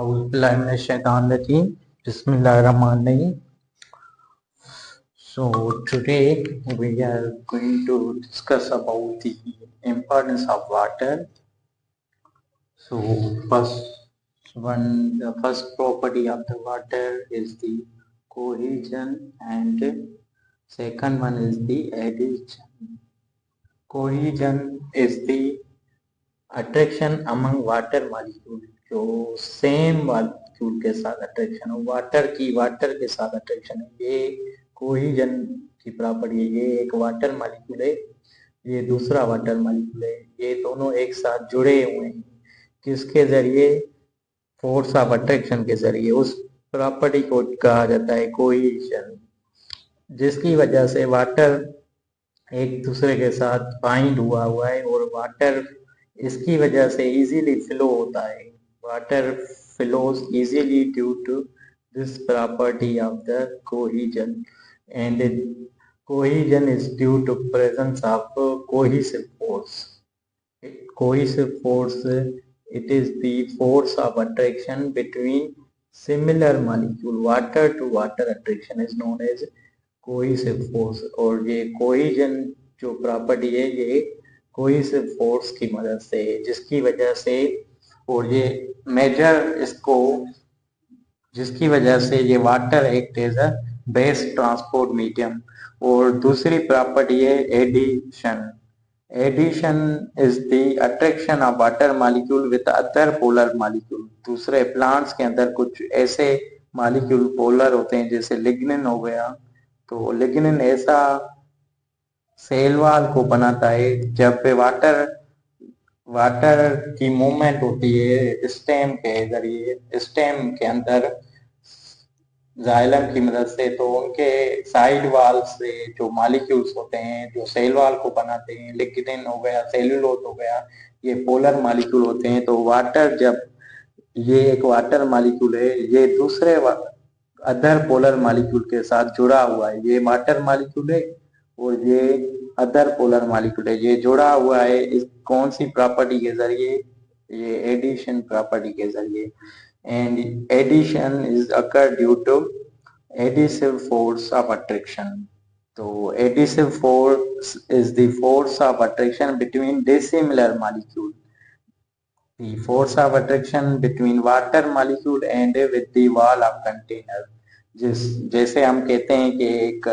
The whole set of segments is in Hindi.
Auzubillahiminash-shaytanir-rajeem. Bismillahir-rahmanir-rahim. So today we are going to discuss about the importance of water. So the first property of the water is the cohesion, and second one is the adhesion. Cohesion is the attraction among water molecule, जो सेम मॉलिक्यूल के साथ अट्रैक्शन हो, वाटर के साथ अट्रैक्शन है, ये कोहिजन की प्रॉपर्टी है। ये एक वाटर मॉलिक्यूल है, ये दूसरा वाटर मॉलिक्यूल है, ये दोनों एक साथ जुड़े हुए हैं। किसके जरिए? फोर्स ऑफ अट्रैक्शन के जरिए। उस प्रॉपर्टी को कहा जाता है कोहिजन, जिसकी वजह से वाटर एक दूसरे के साथ बाइंड हुआ है और वाटर इसकी वजह से इजीली फ्लो होता है। Water flows easily due to this property of the cohesion, and cohesion is due to presence of cohesive force. Cohesive force, it is the force of attraction between similar molecule. Water to water attraction is known as cohesive force. और ये कोहिजन जो प्रॉपर्टी है ये कोहेसिव फोर्स की मदद से, जिसकी वजह से, और ये मेजर इसको, जिसकी वजह से ये water act as a best transport medium. और दूसरी प्रॉपर्टी है adhesion. Adhesion is the attraction of water molecule with other polar molecule. दूसरे प्लांट्स के अंदर कुछ ऐसे मॉलिक्यूल पोलर होते हैं, जैसे लिग्निन हो गया. तो लिग्निन ऐसा सेल वॉल को बनाता है. जब पे वाटर की मूवमेंट होती है स्टेम के जरिए, स्टेम के अंदर जाइलम की मदद से, तो उनके साइड वॉल से जो मॉलिक्यूल्स होते हैं जो सेल वॉल को बनाते हैं, लिग्निन हो गया, सेलुलोज हो गया, ये पोलर मॉलिक्यूल होते हैं. तो वाटर, जब ये एक वाटर मॉलिक्यूल है, ये दूसरे अदर पोलर मॉलिक्यूल के साथ जुड़ा हुआ है. ये वाटर मॉलिक्यूल है और ये अदर पोलर मॉलिक्यूल है, ये जुड़ा हुआ है. इस कौन सी प्रॉपर्टी के जरिए? ये एडिशन प्रॉपर्टी के जरिए. And adhesion is occur due to adhesive force of attraction. तो adhesive force is the force of attraction between dissimilar molecule. The force of attraction between water molecule and with the wall of container. जैसे हम कहते हैं कि एक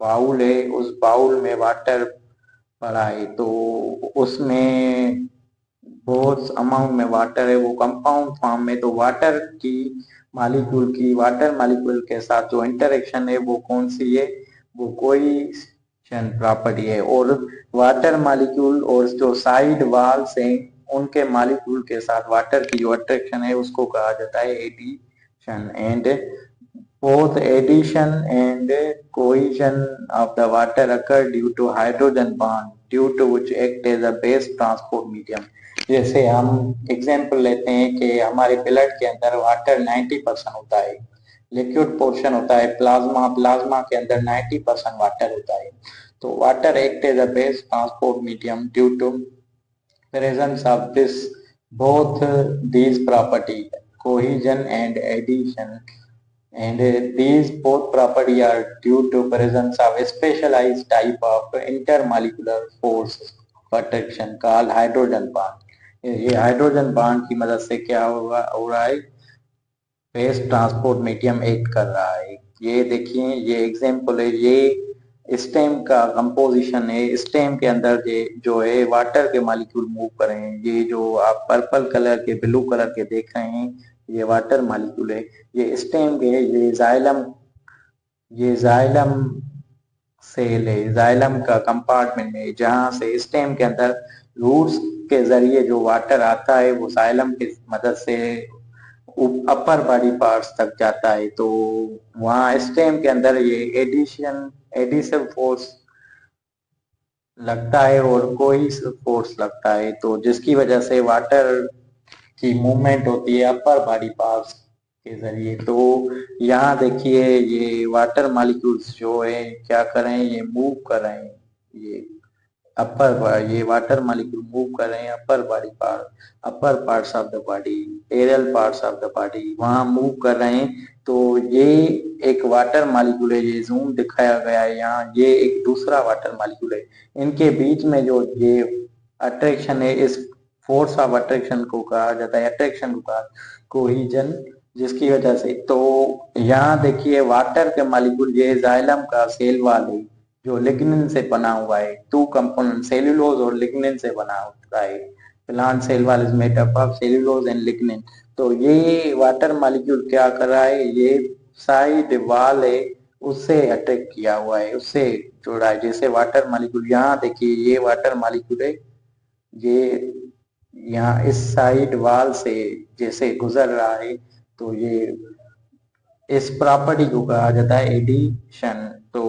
बाउल है, उस बाउल में वाटर पड़ा है, तो उसमें बहुत अमाउंट में वाटर है, वो कंपाउंड फॉर्म में. तो वाटर मॉलिक्यूल के साथ जो इंटरेक्शन है वो कौन सी है? वो कोहेशन प्रॉपर्टी है. और वाटर मॉलिक्यूल और जो साइड वॉल्स हैं उनके मॉलिक्यूल के साथ वाटर की जो अट्रैक्शन है उसको कहा जाता है adhesion. And both addition and cohesion of the water occur due to hydrogen bond, due to which act as a base transport medium. जैसे हम एग्जाम्पल लेते हैं कि हमारे ब्लड के अंदर वाटर 90% होता है, लिक्विड पोर्शन होता है प्लाज्मा के अंदर 90% वाटर होता है. तो water act as a base transport medium due to presence of this both these property, cohesion and adhesion. And these both property are due to presence of a specialized type of intermolecular force of attraction called hydrogen bond. ये हाइड्रोजन बॉन्ड की मदद से क्या हो रहा है? बेस ट्रांसपोर्ट मीडियम एक्ट कर रहा है. ये देखिए, ये एग्जाम्पल है, ये स्टेम का कंपोजिशन है. स्टेम के अंदर ये जो है वाटर के मॉलिक्यूल मूव कर रहे हैं. ये जो आप पर्पल कलर के, ब्लू कलर के देख रहे हैं, ये वाटर मॉलिक्यूल है. ये स्टेम के, ये जाइलम सेल है, जाइलम का कंपार्टमेंट है, जहां से स्टेम के अंदर रूट्स के जरिए जो वाटर आता है वो जाइलम की मदद से अपर बॉडी पार्ट्स तक जाता है. तो वहाँ स्टेम के अंदर ये एडिसिव फोर्स लगता है और कोहेसिव फोर्स लगता है, तो जिसकी वजह से वाटर की मूवमेंट होती है अपर बॉडी पार्ट्स के जरिए. तो यहाँ देखिए, ये वाटर मॉलिक्यूल्स जो है क्या कर रहे हैं? ये मूव कर रहे हैं, ये ये वाटर मॉलिक्यूल मूव कर रहे हैं upper parts of the body, aerial parts of the body, वहां मूव कर रहे हैं। तो ये एक वाटर मॉलिक्यूल है, ये जूम दिखाया गया है यहाँ, ये एक दूसरा वाटर मॉलिक्यूल है। इनके बीच में जो ये अट्रैक्शन है, इस फोर्स ऑफ अट्रैक्शन को कहा जाता है, अट्रैक्शन को कहा कोहिजन, जिसकी वजह से। तो यहाँ देखिए वाटर के मॉलिक्यूल, ये जाइलम का सेल वॉल है जो लिग्निन से बना हुआ है, टू कंपोनेंट सेल्यूलोज और लिग्निन से बना होता है। Plant cell wall is made up of cellulose and lignin. तो ये वाटर मॉलिक्यूल क्या कर रहा है, ये साइड वॉल है उससे अटैक किया हुआ है, उससे जुड़ा है। जैसे वाटर मॉलिक्यूल यहाँ देखिए, ये वाटर मॉलिक्यूल है, ये यहाँ इस साइड वॉल से जैसे गुजर रहा है, तो ये इस प्रॉपर्टी को कहा जाता है एडिशन। तो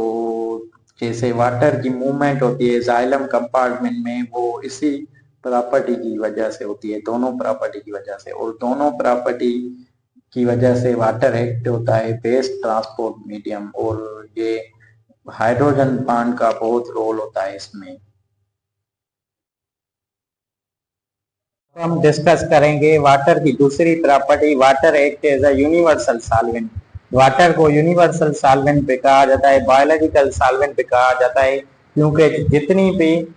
जैसे वाटर की मूवमेंट होती है जाइलम कंपार्टमेंट में, वो इसी प्रॉपर्टी की वजह से होती है, दोनों प्रॉपर्टी की वजह से। और दोनों प्रॉपर्टी की वजह से वाटर एक्ट होता है बेस्ट ट्रांसपोर्ट मीडियम, और ये हाइड्रोजन बॉन्ड का बहुत रोल होता है इसमें। हम डिस्कस करेंगे वाटर की दूसरी property, water act as a universal solvent. Water को यूनिवर्सल सॉल्वेंट पे कहा जाता है, बायोलॉजिकल सॉल्वेंट पे कहा जाता है, क्योंकि जितनी भी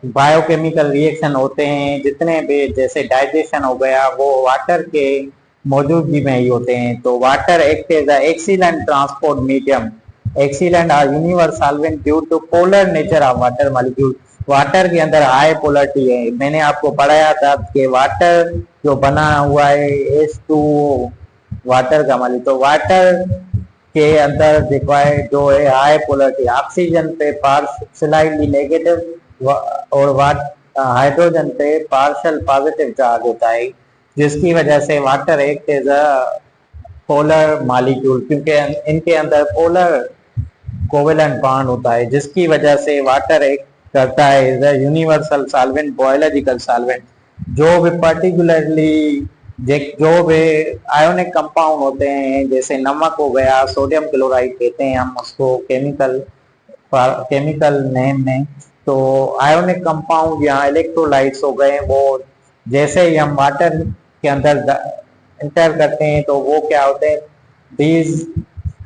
बायोकेमिकल रिएक्शन होते हैं, जितने भी जैसे डाइजेशन हो गया, वो वाटर के मौजूदगी में ही होते हैं। तो water act as a excellent transport medium, excellent or universal solvent due to polar nature of water molecule. Water के अंदर हाई पोलरिटी है। मैंने आपको पढ़ाया था कि वाटर जो बना हुआ है H2O, वाटर का मॉलिक्यूल। तो वाटर के अंदर देखो है जो है हाई पोलरिटी, ऑक्सीजन पे स्लाइटली नेगेटिव और हाइड्रोजन पे पार्शियल पॉजिटिव चार्ज होता है, जिसकी वजह से water act as a polar molecule, क्योंकि इनके अंदर पोलर कोवेलेंट बॉन्ड होता है, जिसकी वजह से वाटर एक करता है यूनिवर्सल सॉल्वेंट, बायोलॉजिकल सॉल्वेंट। जो भी पर्टिकुलरली जो भी आयोनिक कंपाउंड होते हैं, जैसे नमक हो गया, सोडियम क्लोराइड कहते हैं हम उसको केमिकल नेम में। तो आयोनिक कंपाउंड यहाँ इलेक्ट्रोलाइट्स हो गए, वो जैसे ही हम वाटर के अंदर इंटर करते हैं तो वो क्या होते हैं, these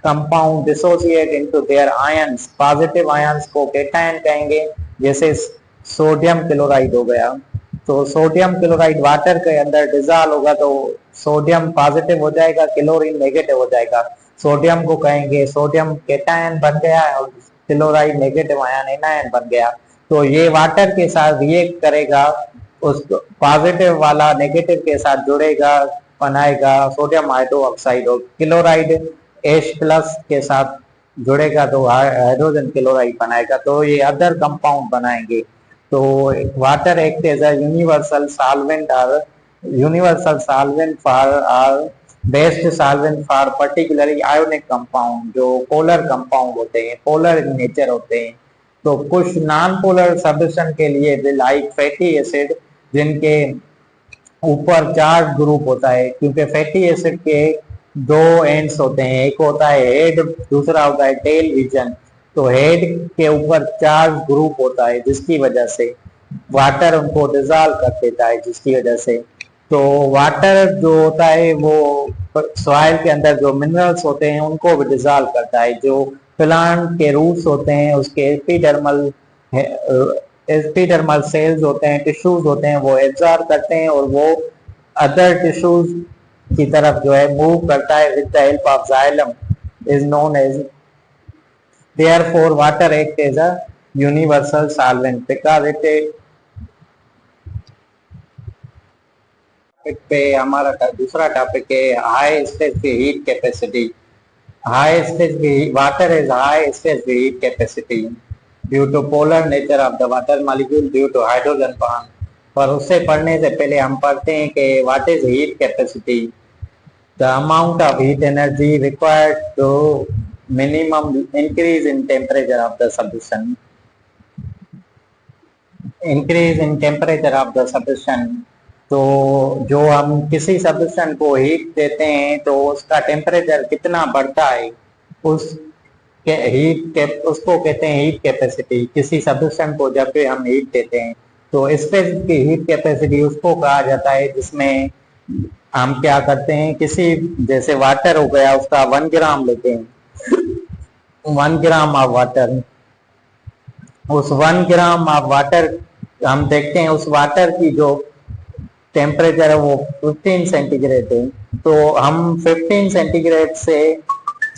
compound dissociate into their ions, positive ions को केटायन कहेंगे। जैसे सोडियम क्लोराइड हो गया, तो सोडियम क्लोराइड वाटर के अंदर डिजॉल्व होगा तो सोडियम पॉजिटिव हो जाएगा, क्लोरीन नेगेटिव हो जाएगा। सोडियम को कहेंगे सोडियम केटायन बन गया और क्लोराइड नेगेटिव आयन एनायन बन गया। तो ये वाटर के साथ रिएक्ट करेगा, उस पॉजिटिव वाला नेगेटिव के साथ जुड़ेगा, बनाएगा सोडियम हाइड्रोक्साइड, और क्लोराइड H+ के साथ जुड़ेगा तो हाइड्रोजन क्लोराइड बनाएगा। तो ये अदर कंपाउंड बनाएंगे। तो water act as a universal solvent for or best solvent for particularly ionic compound, जो पोलर कंपाउंड होते हैं, पोलर इन नेचर होते हैं। तो कुछ नॉन पोलर सब्स्टेंस के लिए लाइक फैटी एसिड, जिनके ऊपर चार्ज ग्रुप होता है, क्योंकि फैटी एसिड के दो एंड्स होते हैं, एक होता है हेड, दूसरा होता है टेल रीजन। तो हेड के ऊपर चार्ज ग्रुप होता है, जिसकी वजह से वाटर उनको डिजॉल्व कर देता है, जिसकी वजह से। तो वाटर जो होता है वो सॉइल के अंदर जो मिनरल्स होते हैं उनको भी डिजॉल्व करता है। जो प्लांट के रूट्स होते हैं उसके एपिडर्मल सेल्स होते हैं, टिश्यूज होते हैं, वो एब्जॉर्ब करते हैं और वो अदर टिश्यूज की तरफ जो है मूव करता है with the help of xylem, is known as, therefore water act as a universal solvent because it पे। हमारा दूसरा टॉपिक है हाई स्टेज की हीट कैपेसिटी। हाई स्टेज की वाटर इज हाई स्टेज की heat capacity due to polar nature of the water molecule due to hydrogen bond. पर उससे पढ़ने से पहले हम पढ़ते हैं कि what is heat capacity, the amount of heat energy required to minimum increase in temperature of the substance, increase in temperature of the substance. तो जो हम किसी सब्स्टेंस को हीट देते हैं तो उसका टेम्परेचर कितना बढ़ता है, उस उसको कहते हैं हीट कैपेसिटी। किसी सब्सटेंस को जब भी हम हीट देते हैं तो स्पेसिफिक की हीट कैपेसिटी उसको कहा जाता है जिसमें हम क्या करते हैं, किसी जैसे वाटर हो गया उसका 1 ग्राम लेते हैं, 1 ग्राम ऑफ वाटर, उस 1 ग्राम ऑफ वाटर हम देखते हैं उस वाटर की जो टेम्परेचर है वो 15 सेंटीग्रेड है। तो हम 15 सेंटीग्रेड से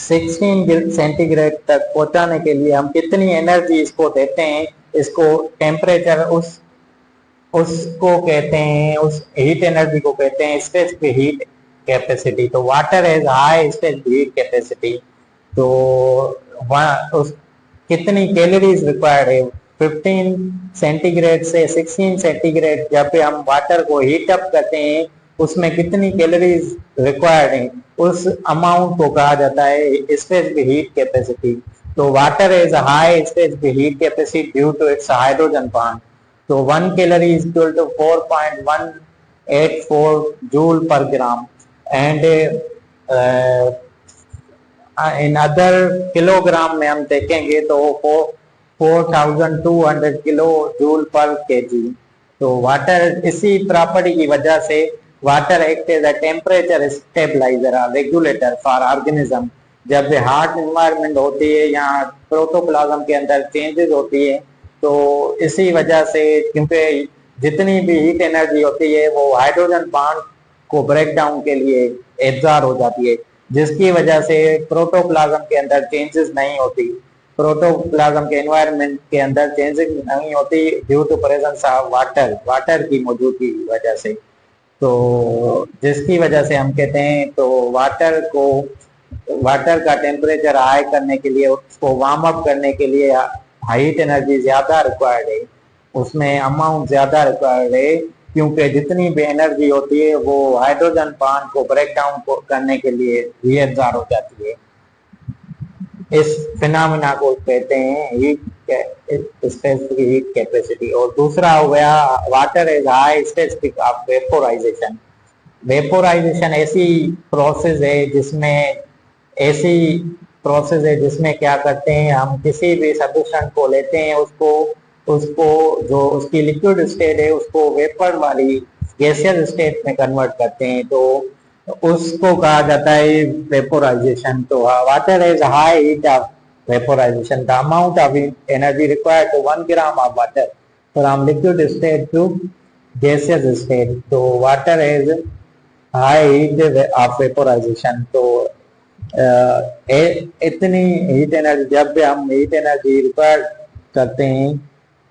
16 सेंटीग्रेड तक पहुंचाने के लिए हम कितनी एनर्जी इसको देते हैं, इसको टेम्परेचर उसको कहते हैं, उस हीट एनर्जी को कहते हैं स्पेसिफिक हीट कैपेसिटी। तो water has high specific heat capacity. तो उस कितनी कैलोरीज रिक्वायर्ड है, 15 सेंटीग्रेड से 16 सेंटीग्रेड जब भी हम वाटर को हीट अप करते हैं उसमें कितनी कैलोरीज रिक्वायर्ड है, उस अमाउंट को कहा जाता है स्पेसिफिक हीट कैपेसिटी। तो water is high specific heat capacity due to its hydrogen bond. तो 1 calorie is equal to 4.184 joule per gram and in other kilogram में हम देखेंगे तो 4200 किलो जूल पर केजी। तो वाटर इसी प्रॉपर्टी की वजह से water act as a temperature stabiliser regulator for organism. जब हार्ड इन्वायरमेंट होती है या प्रोटोप्लाज्म के अंदर चेंजेस होती है तो इसी वजह से, क्योंकि जितनी भी हीट एनर्जी होती है वो हाइड्रोजन बॉन्ड को ब्रेक डाउन के लिए एब्जॉर्ब हो जाती है, जिसकी वजह से प्रोटोप्लाज्म के अंदर चेंजेस नहीं होती, प्रोटोप्लाज्म के एनवायरनमेंट के अंदर चेंजेस नहीं होती due to presence of water की मौजूदगी की वजह से। तो जिसकी वजह से हम कहते हैं तो वाटर का टेम्परेचर हाई करने के लिए, उसको वार्म अप करने के लिए हाइट एनर्जी ज्यादा रिक्वायर्ड है, उसमें अमाउंट ज्यादा रिक्वायर्ड है, क्योंकि जितनी भी एनर्जी होती है वो हाइड्रोजन बॉन्ड को ब्रेक डाउन करने के लिए रीअब्सॉर्ब हो जाती है। इस फिनोमेना को कहते हैं स्पेसिफिक हीट कैपेसिटी। और दूसरा हो गया water is high specific of vaporisation. Vaporisation ऐसी प्रोसेस है जिसमें क्या करते हैं, हम किसी भी सब्सटेंस को लेते हैं, उसको जो उसकी लिक्विड स्टेट है उसको वेपर वाली गैसियस स्टेट में कन्वर्ट करते हैं, तो उसको कहा जाता है वेपोराइजेशन। तो water is high heat of vaporisation. The amount of energy required to 1 gram of water from liquid state to gaseous state. तो water is high heat of vaporisation. तो इतनी हीट एनर्जी, जब भी हम हीट एनर्जी रिक्वायर करते हैं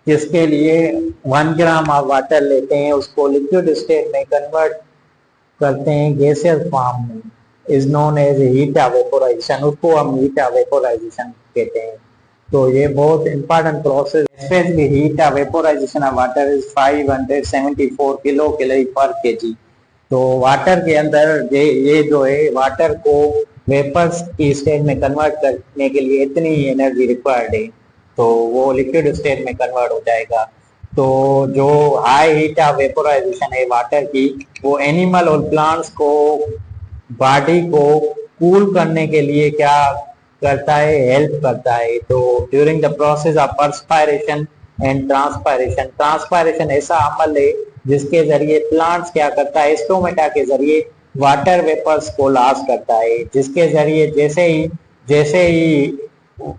जिसके लिए 1 ग्राम ऑफ वाटर लेते हैं, उसको लिक्विड स्टेट में कन्वर्ट करते हैं गैसियस फॉर्म में, is known as heat of vaporisation. उसको हम हीट ऑफ वेपोराइजेशन कहते हैं। तो ये बहुत important process. Specific heat of vaporisation of water is 574 kilo calorie पर केजी। तो वाटर के अंदर ये जो है, वाटर को वेपर्स की स्टेट में कन्वर्ट करने के लिए इतनी एनर्जी रिक्वायर्ड है, तो वो लिक्विड स्टेट में कन्वर्ट हो जाएगा। तो जो हाई हीट ऑफ वेपोराइजेशन है वाटर की, वो एनिमल और प्लांट्स को बॉडी को कूल करने के लिए क्या करता है, हेल्प करता है। तो during the process of perspiration and transpiration ऐसा अमल है जिसके जरिए प्लांट्स क्या करता है, स्टोमेटा के जरिए वाटर वेपर्स को लॉस करता है, जिसके जरिए जैसे ही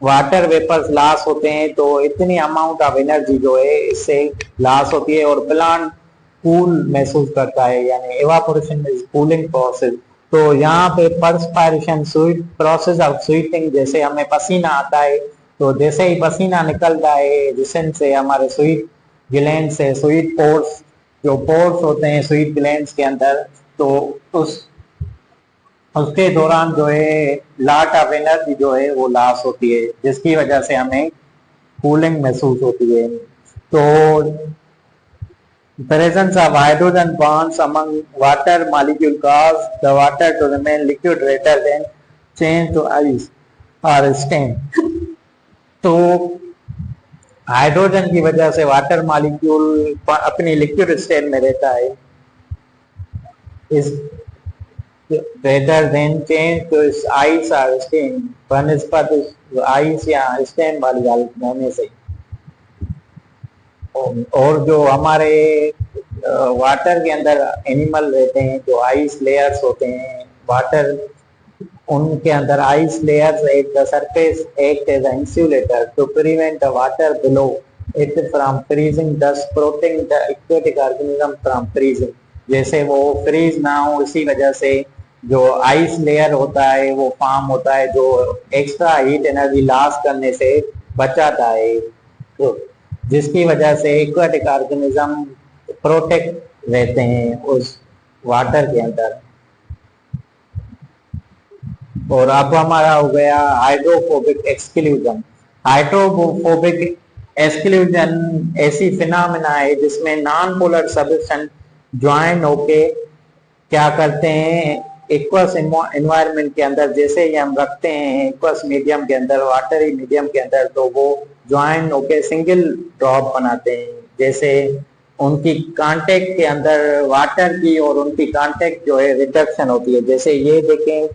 वाटर वेपर्स लॉस होते हैं तो इतनी अमाउंट ऑफ एनर्जी जो है इससे लॉस होती है और प्लांट कूल महसूस करता है, यानी एवापोरेशन इज कूलिंग प्रोसेस। तो यहाँ पे पर्सपायरेशन प्रोसेस ऑफ स्वीटिंग, जैसे हमें पसीना आता है तो जैसे ही पसीना निकलता है जिसम से, हमारे स्वीट ग्लैंड से, स्वीट पोर्स, जो पोर्स होते हैं स्वीट ग्लैंड्स के अंदर, तो उसके दौरान जो है लॉट ऑफ एनर्जी जो है वो लॉस होती है, जिसकी वजह से हमें कूलिंग महसूस होती है। तो presence of hydrogen bonds among water molecule cause the water to remain liquid rather than change to ice or steam। तो हाइड्रोजन की वजह से वाटर मॉलिक्यूल अपनी लिक्विड स्टेट में रहता है, इस rather than change to ice or steam, बनस्पत आइस या स्टेम वाली हालत में होने से। और जो हमारे वाटर के अंदर एनिमल रहते हैं, जो आइस लेयर्स होते हैं वाटर, उनके अंदर ice layers at the surface act as insulator to prevent the water below it from freezing, thus protecting the aquatic organism from freezing. जैसे वो फ्रीज ना हो, इसी वजह से जो आइस लेयर होता है वो फॉर्म होता है, जो एक्स्ट्रा हीट एनर्जी लॉस करने से बचाता है, तो जिसकी वजह से एक्वेटिक ऑर्गेनिज्म प्रोटेक्ट रहते हैं उस वाटर के अंदर। और अब हमारा हो गया हाइड्रोफोबिक एक्सक्लूजन। हाइड्रोफोबिक एक्सक्लूजन ऐसी फिनोमेना है जिसमें नॉन पोलर सब्सटेंस ज्वाइन होके क्या करते हैं, एक्वस एनवायरनमेंट के अंदर जैसे ही हम रखते हैं एक्वस मीडियम के अंदर, वाटरी मीडियम के अंदर, तो वो ज्वाइन होके सिंगल ड्रॉप बनाते हैं। जैसे उनकी कांटेक्ट के अंदर वाटर की और उनकी कांटेक्ट जो है रिडक्शन होती है। जैसे ये देखें,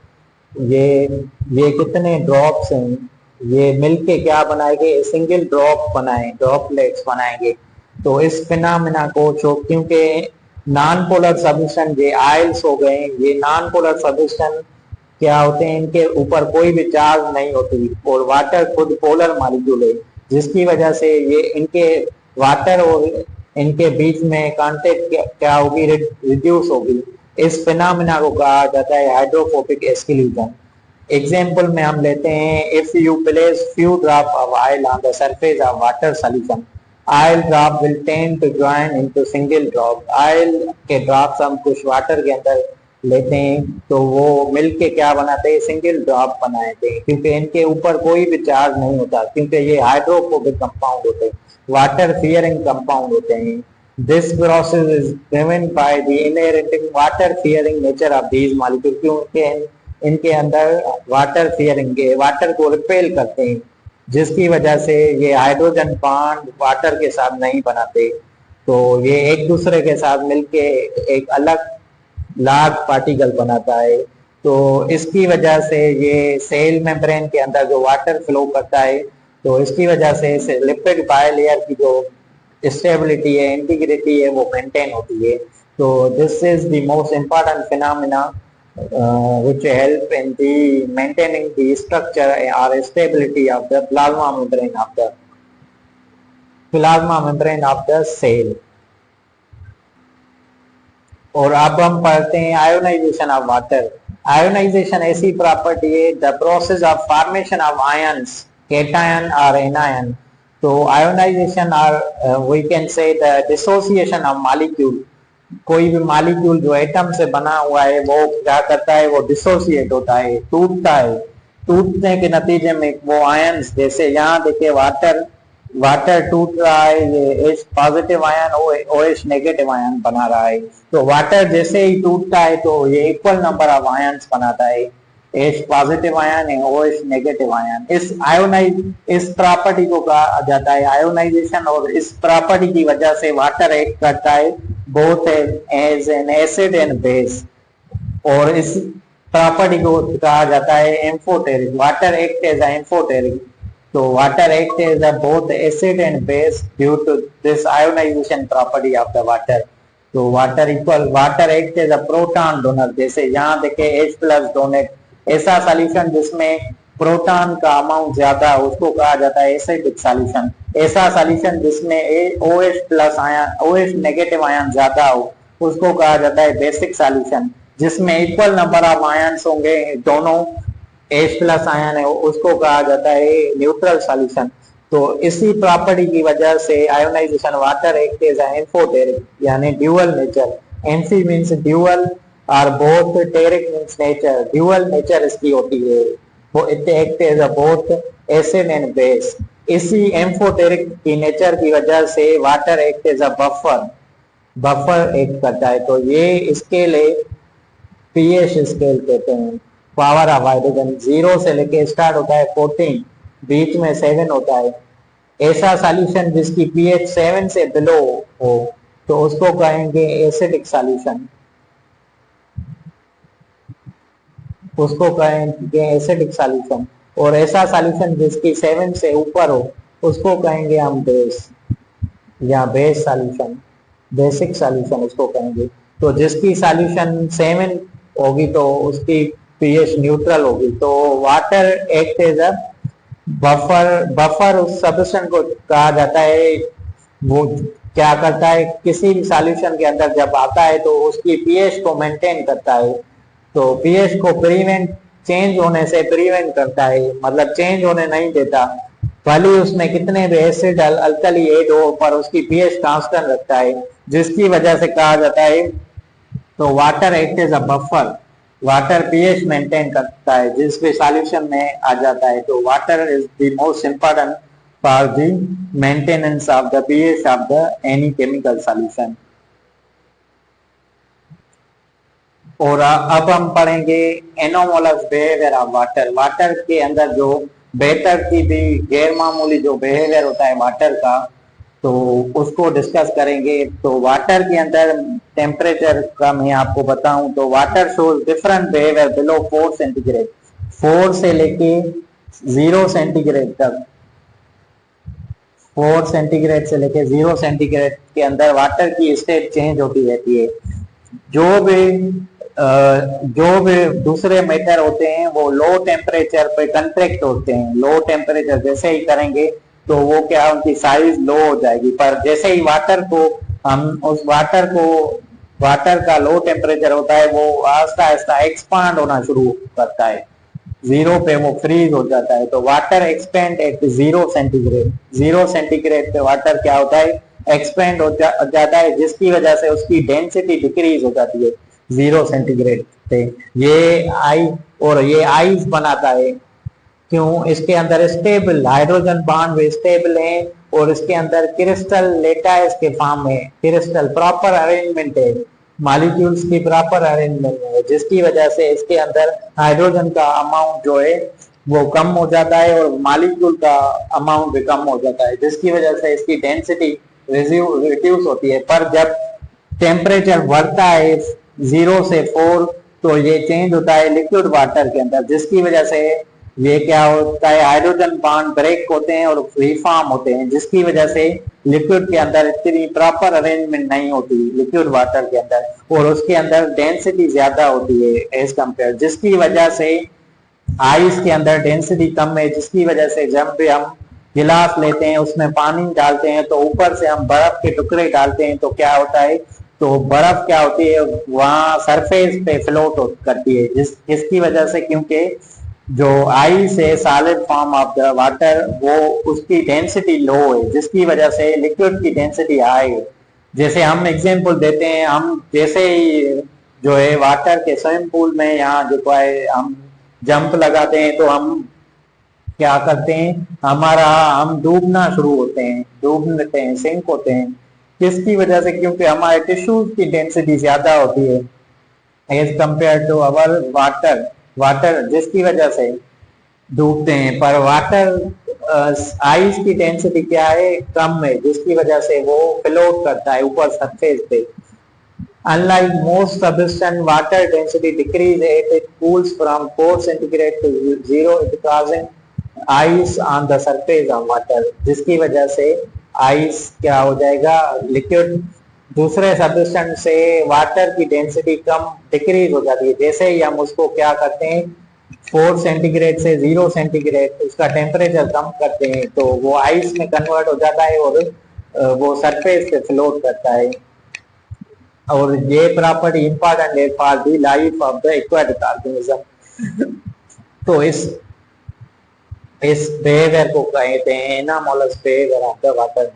ये कितने ड्रॉप्स हैं, ये मिलके क्या बनाएंगे, सिंगल ड्रॉप बनाए, ड्रॉपलेट्स बनाएंगे। तो इस फिनोमेना को क्योंकि नॉन पोलर सब्सटेंस ये आयल्स हो गए, ये नॉन पोलर सब्सटेंस क्या होते हैं, इनके ऊपर कोई भी चार्ज नहीं होती और वाटर खुद पोलर मॉलिक्यूल है, जिसकी वजह से ये इनके वाटर और इनके बीच में कांटेक्ट क्या होगी, रिड्यूस होगी। इस फिनोमेना को कहा जाता है हाइड्रोफोबिक एक्सक्लूजन। एग्जाम्पल में हम लेते हैं, if you place few drop of oil on the surface of water solution, oil drop will tend to join into single drop. Oil के ड्रॉप्स हम कुछ वाटर के अंदर लेते हैं तो वो मिलके क्या बनाते हैं, सिंगल ड्रॉप बनाते हैं, क्योंकि इनके ऊपर कोई भी चार्ज नहीं होता, क्योंकि ये हाइड्रोफोबिक कंपाउंड होते हैं, वाटर फियरिंग कंपाउंड होते हैं। This process is driven by the inherent water fearing nature of these molecules, क्योंकि इनके अंदर वाटर फियरिंग के वाटर को रिपेल करते हैं, जिसकी वजह से ये हाइड्रोजन बॉन्ड वाटर के साथ नहीं बनाते, तो ये एक दूसरे के साथ मिलके एक अलग लार्ज पार्टिकल बनाता है। तो इसकी वजह से ये सेल मेम्ब्रेन के अंदर जो वाटर फ्लो करता है, तो इसकी वजह से लिपिड बायलेयर की जो स्टेबिलिटी है, इंटीग्रिटी है, वो मेंटेन होती है। तो this is the most important phenomena which help in the maintaining the structure or stability of the plasma membrane of the cell। और अब हम पढ़ते हैं आयोनाइजेशन ऑफ वाटर। आयोनाइजेशन ऐसी प्रॉपर्टी है, the process of formation of ions, cation और एनायन। तो आयोनाइजेशन और we can say the dissociation of molecule. कोई भी मॉलिक्यूल जो एटम से बना हुआ है वो क्या करता है, वो डिसोसिएट होता है, टूटता है। टूटने के नतीजे में वो आयंस, जैसे यहाँ देखिए वाटर टूट रहा है, ये H positive ion OH negative ion बना रहा है। तो वाटर जैसे ही टूटता है तो ये इक्वल नंबर ऑफ आयंस बनाता है, H पॉजिटिव आयन है, OH नेगेटिव आयन। इस प्रॉपर्टी को कहा जाता है आयोनाइजेशन। और इस प्रॉपर्टी की वजह से वाटर एक्ट करता है both as an acid and base, और इस प्रॉपर्टी को कहा जाता है amphoteric. Water act as amphoteric, तो water act as both acid and base due to this ionisation property of the water. तो water act as a proton donor. जैसे यहाँ देखे H+ डोनेट, ऐसा सॉल्यूशन जिसमें प्रोटॉन का अमाउंट ज्यादा है उसको कहा जाता है एसिडिक सॉल्यूशन। ऐसा सॉल्यूशन जिसमें OH+ ion, OH negative ion ज्यादा हो उसको कहा जाता है बेसिक सॉल्यूशन। जिसमें इक्वल नंबर ऑफ आयन्स होंगे, दोनों H+ आयन है, उसको कहा जाता है न्यूट्रल सॉल्यूशन। तो इसी प्रॉपर्टी की वजह से ionisation water act as amphoteric, यानी dual nature. Amphi means dual और both, teric means nature, dual nature इसकी होती है। वो it act as both acid and base. इसी एम्फोटेरिक की नेचर की वजह से water act as a buffer act करता है। तो ये स्केल है, पीएच स्केल कहते हैं। पावर ऑफ हाइड्रोजन 0 से लेके स्टार्ट होता है 14, बीच में 7 होता है। ऐसा सॉल्यूशन जिसकी पीएच 7 से बिलो हो तो उसको कहेंगे एसिडिक सॉल्यूशन। उसको कहेंगे एसिडिक सॉल्यूशन। और ऐसा सॉल्यूशन जिसकी 7 से ऊपर हो उसको कहेंगे हम बेस या बेस सॉल्यूशन, बेसिक सॉल्यूशन उसको कहेंगे। तो जिसकी सॉल्यूशन 7 होगी तो उसकी पीएच न्यूट्रल होगी। तो water act as a buffer, buffer उस सब्स्टेंस को कहा जाता है। वो क्या करता है, किसी भी सॉल्यूशन के अंदर जब आता है तो उसकी पीएच को मेंटेन करता है। तो पीएच को प्रिवेंट, चेंज होने से प्रिवेंट करता है, मतलब चेंज होने नहीं देता। भले ही उसमें कितने भी एसिड अल्कली एड हो पर उसकी पीएच कांस्टेंट रखता है, जिसकी वजह से कहा जाता है तो water act as a buffer. Water pH maintain करता है जिस भी सॉल्यूशन में आ जाता है। तो water is the most important for the maintenance of the pH of the any chemical solution. और अब हम पढ़ेंगे anomalous behaviour of water. Water के अंदर जो बेहतर की भी गैर मामूली जो बिहेवियर होता है वाटर का, तो उसको डिस्कस करेंगे। तो वाटर के अंदर टेम्परेचर का मैं आपको बताऊं तो water shows different behaviour below 4 centigrade, 4 से लेके 0 सेंटीग्रेड तक, 4 सेंटीग्रेड से लेके 0 सेंटीग्रेड के अंदर वाटर की स्टेट चेंज होती रहती है। जो भी दूसरे मेटर होते हैं वो लो टेम्परेचर पे कंट्रैक्ट होते हैं। लो टेम्परेचर जैसे ही करेंगे तो वो क्या, उनकी साइज लो हो जाएगी। पर जैसे ही वाटर को हम उस वाटर का लो टेम्परेचर होता है वो आहिस्ता आहिस्ता एक्सपांड होना शुरू करता है, 0 पे वो फ्रीज हो जाता है। तो water expand at 0 centigrade, 0 centigrade पे वाटर क्या होता है, एक्सपेंड हो जाता है, जिसकी वजह से उसकी डेंसिटी डिक्रीज हो जाती है 0 सेंटीग्रेड पे। ये आइस बनाता है। क्यों, इसके अंदर स्टेबल हाइड्रोजन बॉन्ड भी स्टेबल है और इसके अंदर क्रिस्टल लेटाइस के फॉर्म में, क्रिस्टल प्रॉपर अरेंजमेंट है, मॉलिक्यूल्स की प्रॉपर अरेंजमेंट है, जिसकी वजह से इसके अंदर हाइड्रोजन का अमाउंट जो है वो कम हो जाता है और मॉलिक्यूल का अमाउंट भी कम हो जाता है, जिसकी वजह से इसकी डेंसिटी रिड्यूस होती है। पर जब टेम्परेचर बढ़ता है 0 से 4 तो ये चेंज होता है लिक्विड वाटर के अंदर, जिसकी वजह से ये क्या होता है, हाइड्रोजन बॉन्ड ब्रेक होते हैं और फ्री फॉर्म होते हैं, जिसकी वजह से लिक्विड के अंदर इतनी प्रॉपर अरेंजमेंट नहीं होती लिक्विड वाटर के अंदर और उसके अंदर डेंसिटी ज्यादा होती है एज कंपेयर, जिसकी वजह से आइस के अंदर डेंसिटी कम है। जिसकी वजह से जब भी हम गिलास लेते हैं उसमें पानी डालते हैं तो ऊपर से हम बर्फ के टुकड़े डालते हैं तो क्या होता है, तो बर्फ क्या होती है वहां सरफेस पे फ्लोट करती है, जिसकी वजह से, क्योंकि जो आइस है solid form of the water वो उसकी डेंसिटी लो है, जिसकी वजह से लिक्विड की डेंसिटी हाई है। जैसे हम एग्जांपल देते हैं, हम जैसे ही जो है वाटर के स्विमिंग पूल में यहाँ जो है हम जंप लगाते हैं तो हम क्या करते हैं, हम डूबना शुरू होते हैं, डूबते हैं, सिंक होते हैं। किसकी वजह से, क्योंकि हमारे टिश्यूज की डेंसिटी ज्यादा होती है as compare to our water, जिसकी वजह से डूबते हैं। पर आइस की डेंसिटी क्या है, कम है, जिसकी वजह से वो फ्लोट करता है ऊपर सरफेस पे। Unlike most substance, water density decrease as it cools from 4 centigrade to 0, it causing ice on the surface of water, जिसकी वजह से आइस क्या हो जाएगा, लिक्विड दूसरे सब्सटेंस से वाटर की डेंसिटी कम डिक्रीज हो जाती है। जैसे ही हम उसको क्या करते हैं 4 सेंटीग्रेड से 0 सेंटीग्रेड उसका टेम्परेचर कम करते हैं तो वो आइस में कन्वर्ट हो जाता है और वो सरफेस पे फ्लोट करता है। और ये प्रॉपर्टी इंपॉर्टेंट है for the life of the aquatic organism. तो इस बिहेवियर को कहते हैं anomalous behaviour of the water.